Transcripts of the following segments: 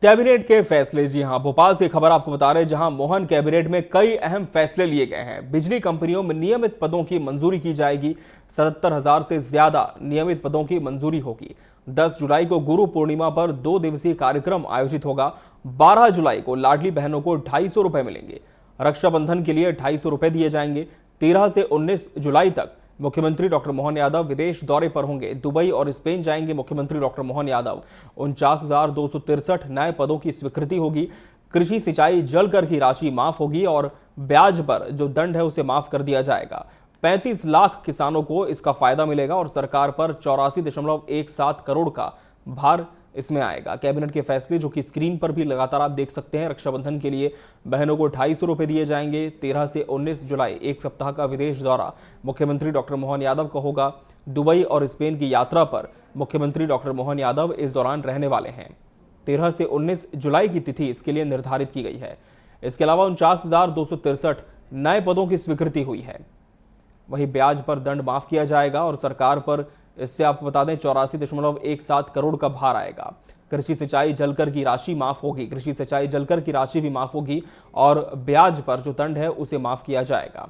Cabinet के फैसले। जी हां, भोपाल से खबर आपको बता रहे हैं, जहां मोहन कैबिनेट में कई अहम फैसले लिए गए हैं। बिजली कंपनियों में नियमित पदों की मंजूरी की जाएगी। 77,000 से ज्यादा नियमित पदों की मंजूरी होगी। 10 जुलाई को गुरु पूर्णिमा पर 2 दिवसीय कार्यक्रम आयोजित होगा। 12 जुलाई को लाडली बहनों को 250 रुपए मिलेंगे। रक्षाबंधन के लिए 250 रुपए दिए जाएंगे। 13 से 19 जुलाई तक मुख्यमंत्री डॉक्टर मोहन यादव विदेश दौरे पर होंगे। दुबई और स्पेन जाएंगे मुख्यमंत्री डॉक्टर मोहन यादव। 49,263 नए पदों की स्वीकृति होगी। कृषि सिंचाई जल कर की राशि माफ होगी और ब्याज पर जो दंड है उसे माफ कर दिया जाएगा। 35 लाख किसानों को इसका फायदा मिलेगा और सरकार पर 84.17 करोड़ का भार इसमें आएगा। कैबिनेट के फैसले जो कि स्क्रीन पर भी लगातार आप देख सकते हैं। रक्षाबंधन के लिए बहनों को 250 रुपए दिए जाएंगे। 13 से 19 जुलाई एक सप्ताह का विदेश दौरा मुख्यमंत्री डॉक्टर मोहन यादव का होगा। दुबई और स्पेन की यात्रा पर मुख्यमंत्री डॉक्टर मोहन यादव इस दौरान रहने वाले हैं। 13 से 19 जुलाई की तिथि इसके लिए निर्धारित की गई है। इसके अलावा 49,263 नए पदों की स्वीकृति हुई है। वहीं ब्याज पर दंड माफ किया जाएगा और सरकार पर इससे आपको बता दें 84.17 करोड़ का भार आएगा। कृषि सिंचाई जलकर की राशि माफ होगी। कृषि सिंचाई जलकर की राशि भी माफ होगी और ब्याज पर जो दंड है उसे माफ किया जाएगा।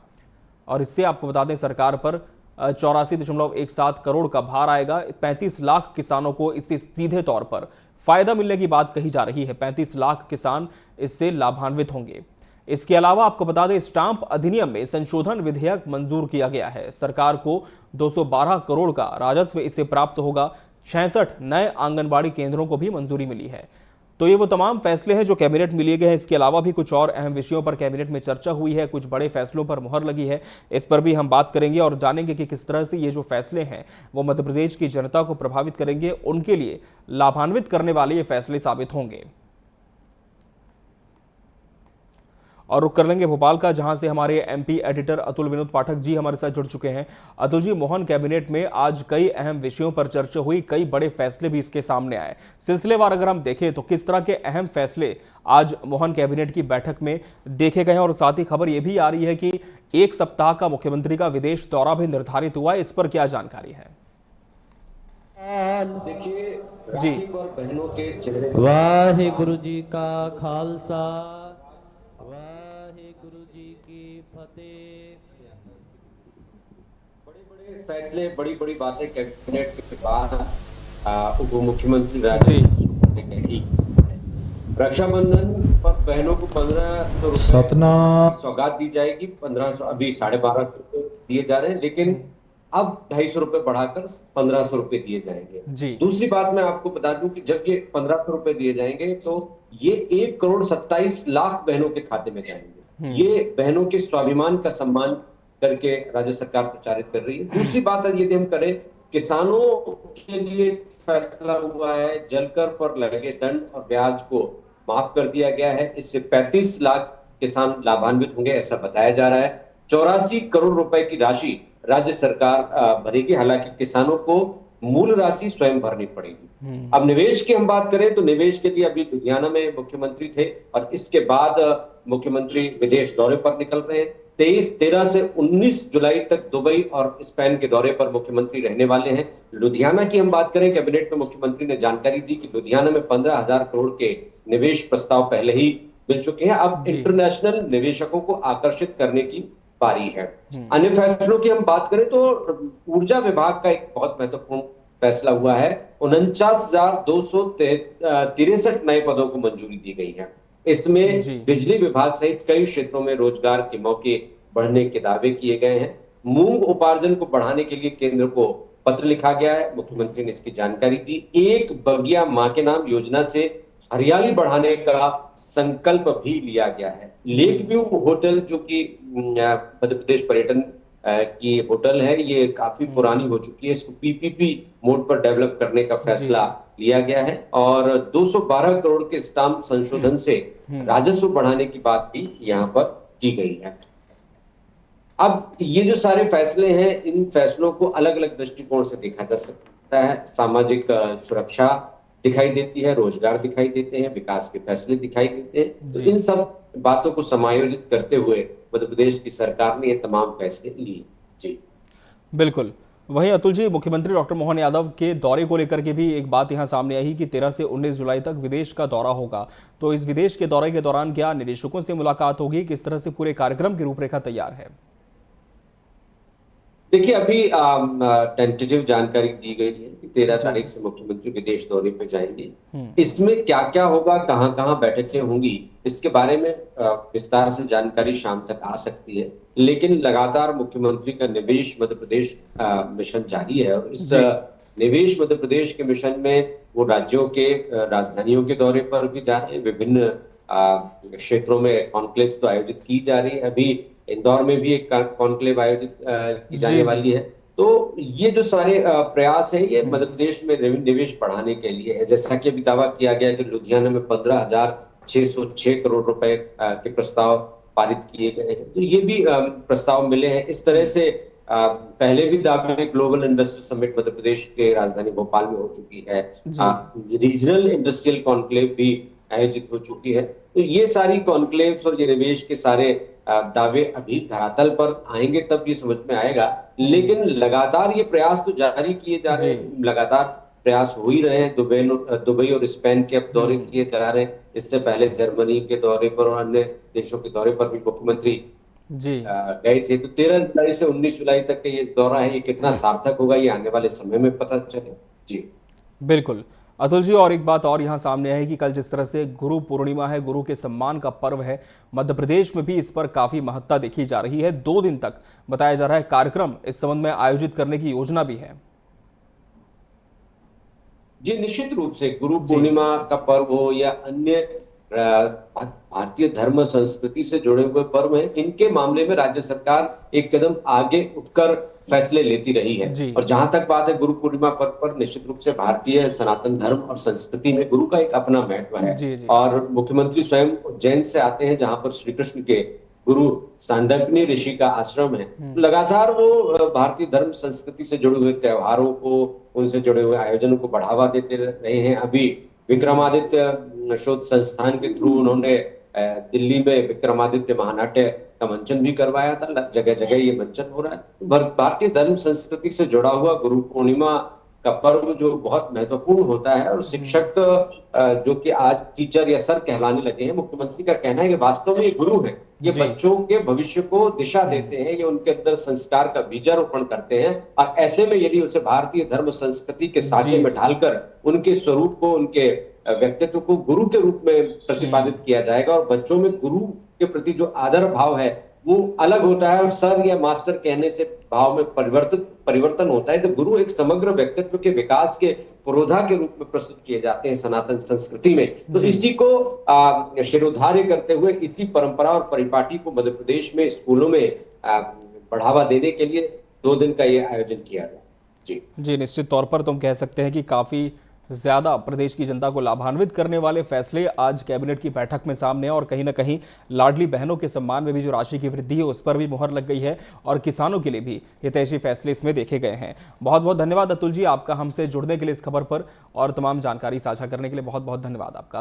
और इससे आपको बता दें सरकार पर 84.17 करोड़ का भार आएगा। 35 लाख किसानों को इससे सीधे तौर पर फायदा मिलने की बात कही जा रही है। 35 लाख किसान इससे लाभान्वित होंगे। इसके अलावा आपको बता दें स्टाम्प अधिनियम में संशोधन विधेयक मंजूर किया गया है। सरकार को 212 करोड़ का राजस्व इससे प्राप्त होगा। 66 नए आंगनबाड़ी केंद्रों को भी मंजूरी मिली है। तो ये वो तमाम फैसले हैं जो कैबिनेट में लिए गए हैं। इसके अलावा भी कुछ और अहम विषयों पर कैबिनेट में चर्चा हुई है। कुछ बड़े फैसलों पर मुहर लगी है। इस पर भी हम बात करेंगे और जानेंगे कि किस तरह से ये जो फैसले हैं वो मध्य प्रदेश की जनता को प्रभावित करेंगे, उनके लिए लाभान्वित करने वाले ये फैसले साबित होंगे। और रुक कर लेंगे भोपाल का, जहां से हमारे एमपी एडिटर अतुल विनोद पाठक जी हमारे साथ जुड़ चुके हैं। अतुल जी, मोहन कैबिनेट में आज कई अहम विषयों पर चर्चा हुई, कई बड़े फैसले भी इसके सामने आए। सिलसिलेवार अगर हम देखें तो किस तरह के अहम फैसले आज मोहन कैबिनेट की बैठक में देखे गए हैं, और साथ ही खबर यह भी आ रही है कि एक सप्ताह का मुख्यमंत्री का विदेश दौरा भी निर्धारित हुआ है। इस पर क्या जानकारी है? देखिए जी, बहनों के चेहरे वाहिगुरु जी का खालसा वाहिगुरु जी की फतेह। बड़े बड़े फैसले, बड़ी बड़ी बातें कैबिनेट के बाद उप मुख्यमंत्री राजनीति ने कही। रक्षाबंधन पर बहनों को 1500 रुपए सौगात दी जाएगी। 1500 अभी 1250 दिए जा रहे हैं, लेकिन अब 250 रुपए बढ़ाकर 1500 रुपए दिए जाएंगे। जी। दूसरी बात मैं आपको बता दूं कि जब ये 1500 रुपए दिए जाएंगे तो ये 1,27,00,000 बहनों के खाते में जाएंगे। ये बहनों के स्वाभिमान का सम्मान करके राज्य सरकार प्रचारित कर रही है। दूसरी बात यदि हम करें, किसानों के लिए फैसला हुआ है। जलकर पर लगे दंड और ब्याज को माफ कर दिया गया है। इससे 35 लाख किसान लाभान्वित होंगे, ऐसा बताया जा रहा है। 84 करोड़ रुपए की राशि राज्य सरकार भरेगी। हालांकि किसानों को मूल राशि स्वयं भरनी पड़ेगी। अब निवेश की हम बात करें तो निवेश के लिए अभी लुधियाना में मुख्यमंत्री थे और इसके बाद मुख्यमंत्री विदेश दौरे पर निकल रहे हैं। 13 से 19 जुलाई तक दुबई और स्पेन के दौरे पर मुख्यमंत्री रहने वाले हैं। लुधियाना की हम बात करें, कैबिनेट में मुख्यमंत्री ने जानकारी दी कि लुधियाना में 15,000 करोड़ के निवेश प्रस्ताव पहले ही मिल चुके हैं। अब इंटरनेशनल निवेशकों को आकर्षित करने की बारी है। अन्य फैसलों की हम बात करें तो ऊर्जा विभाग का एक बहुत महत्वपूर्ण फैसला हुआ है। 49,263 नए पदों को मंजूरी दी गई है। इसमें बिजली विभाग सहित कई क्षेत्रों में रोजगार के मौके बढ़ने के दावे किए गए हैं। मूंग उपार्जन को बढ़ाने के लिए केंद्र को पत्र लिखा गया है। मुख्यमंत्री ने इसकी जानकारी दी। एक बगिया मां के नाम योजना से हरियाली बढ़ाने का संकल्प भी लिया गया है। लेक व्यू होटल, जो कि मध्य प्रदेश पर्यटन की होटल है, ये काफी पुरानी हो चुकी है। इसको पीपीपी मोड पर डेवलप करने का फैसला लिया गया है और 212 करोड़ के स्टाम्प संशोधन से राजस्व बढ़ाने की बात भी यहाँ पर की गई है। अब ये जो सारे फैसले हैं, इन फैसलों को अलग अलग दृष्टिकोण से देखा जा सकता है। सामाजिक सुरक्षा दिखाई देती है, रोजगार दिखाई देते हैं, विकास के फैसले दिखाई देते हैं। तो इन सब बातों को समायोजित करते हुए मध्य प्रदेश की सरकार ने ये तमाम फैसले लिए। जी बिल्कुल। वहीं अतुल जी, मुख्यमंत्री डॉक्टर मोहन यादव के दौरे को लेकर के भी एक बात यहां सामने आई कि 13 से 19 जुलाई तक विदेश का दौरा होगा। तो इस विदेश के दौरे के दौरान क्या निवेशकों से मुलाकात होगी, किस तरह से पूरे कार्यक्रम की रूपरेखा तैयार है? देखिए, अभी टेंटेटिव जानकारी दी गई है कि 13 तारीख से मुख्यमंत्री विदेश दौरे पे जाएंगे। इसमें क्या क्या होगा, कहाँ कहाँ बैठकें होंगी, इसके बारे में विस्तार से जानकारी शाम तक आ सकती है। लेकिन लगातार मुख्यमंत्री का निवेश मध्य प्रदेश मिशन जारी है और इस निवेश मध्य प्रदेश के मिशन में वो राज्यों के राजधानियों के दौरे पर भी जा रहे हैं। विभिन्न क्षेत्रों में कॉन्क्लेव तो आयोजित की जा रही है। अभी इंदौर में भी एक कॉन्क्लेव आयोजित की जाने वाली है। तो ये जो सारे प्रयास हैं, ये मध्य प्रदेश में निवेश बढ़ाने के लिए है। जैसा कि अभी दावा किया गया कि लुधियाना में 15,606 करोड़ रुपए के प्रस्ताव पारित किए गए हैं। तो ये भी प्रस्ताव मिले हैं। इस तरह से पहले भी दावे global industry summit Madhya Pradesh के राजधानी भोपाल में हो चुकी है। रीजनल इंडस्ट्रियल कॉन्क्लेव भी आयोजित हो चुकी है। तो ये सारी कॉन्क्लेव्स और ये निवेश के सारे दावे अभी धरातल पर आएंगे तब ये समझ में आएगा। लेकिन लगातार ये प्रयास तो जारी किए जा रहे हैं, लगातार प्रयास हो ही रहे हैं। दुबई और स्पेन के अब दौरे किए जा रहे हैं। इससे पहले जर्मनी के दौरे पर और अन्य देशों के दौरे पर भी मुख्यमंत्री गए थे। तो 13 जुलाई से 19 जुलाई तक का ये दौरा है, ये कितना सार्थक होगा ये आने वाले समय में पता चले। जी बिल्कुल अतुल जी, और एक बात और यहाँ सामने है कि कल जिस तरह से गुरु पूर्णिमा है, गुरु के सम्मान का पर्व है, मध्य प्रदेश में भी इस पर काफी महत्ता देखी जा रही है। 2 दिन तक बताया जा रहा है कार्यक्रम इस संबंध में आयोजित करने की योजना भी है। जी निश्चित रूप से गुरु पूर्णिमा का पर्व हो या अन्य भारतीय धर्म संस्कृति से जुड़े हुए पर्व हैं, इनके मामले में राज्य सरकार एक कदम आगे उठकर फैसले लेती रही है। और जहां तक बात है गुरु पूर्णिमा पर्व पर, निश्चित रूप से भारतीय सनातन धर्म और संस्कृति में गुरु का एक अपना महत्व है। और मुख्यमंत्री स्वयं उज्जैन से आते हैं, जहां पर श्री कृष्ण के गुरु सांदीपनि ऋषि का आश्रम है। लगातार वो भारतीय धर्म संस्कृति से जुड़े हुए त्योहारों को, उनसे जुड़े हुए आयोजनों को बढ़ावा देते रहे हैं। अभी विक्रमादित्य शोध संस्थान के थ्रू उन्होंने दिल्ली में विक्रमादित्य महानाट्य का मंचन भी करवाया था। जगह जगह ये मंचन हो रहा है। भारतीय धर्म संस्कृति से जुड़ा हुआ गुरु पूर्णिमा का पर्व जो बहुत महत्वपूर्ण होता है, और शिक्षक जो कि आज टीचर या सर कहलाने लगे हैं, मुख्यमंत्री का कहना है कि वास्तव में ये गुरु है। ये बच्चों के भविष्य को दिशा देते हैं, ये उनके अंदर संस्कार का बीजारोपण करते हैं। और ऐसे में यदि उसे भारतीय धर्म संस्कृति के साँचे में ढालकर उनके स्वरूप को, उनके व्यक्तित्व को गुरु के रूप में प्रतिपादित किया जाएगा, और बच्चों में गुरु के प्रति जो आदर भाव है वो अलग होता है, और सर या मास्टर कहने से भाव में परिवर्तन होता है। तो गुरु एक समग्र व्यक्तित्व के विकास के पुरोधा के रूप में प्रस्तुत किए जाते हैं सनातन संस्कृति में। तो इसी को शिरोधार्य करते हुए इसी परंपरा और परिपाटी को मध्य प्रदेश में स्कूलों में बढ़ावा देने के लिए 2 दिन का ये आयोजन किया गया। जी निश्चित तौर पर तुम कह सकते हैं कि काफी ज्यादा प्रदेश की जनता को लाभान्वित करने वाले फैसले आज कैबिनेट की बैठक में सामने हैं, और कहीं ना कहीं लाडली बहनों के सम्मान में भी जो राशि की वृद्धि है उस पर भी मुहर लग गई है, और किसानों के लिए भी हितैषी फैसले इसमें देखे गए हैं। बहुत बहुत धन्यवाद अतुल जी, आपका हमसे जुड़ने के लिए इस खबर पर और तमाम जानकारी साझा करने के लिए बहुत बहुत धन्यवाद आपका।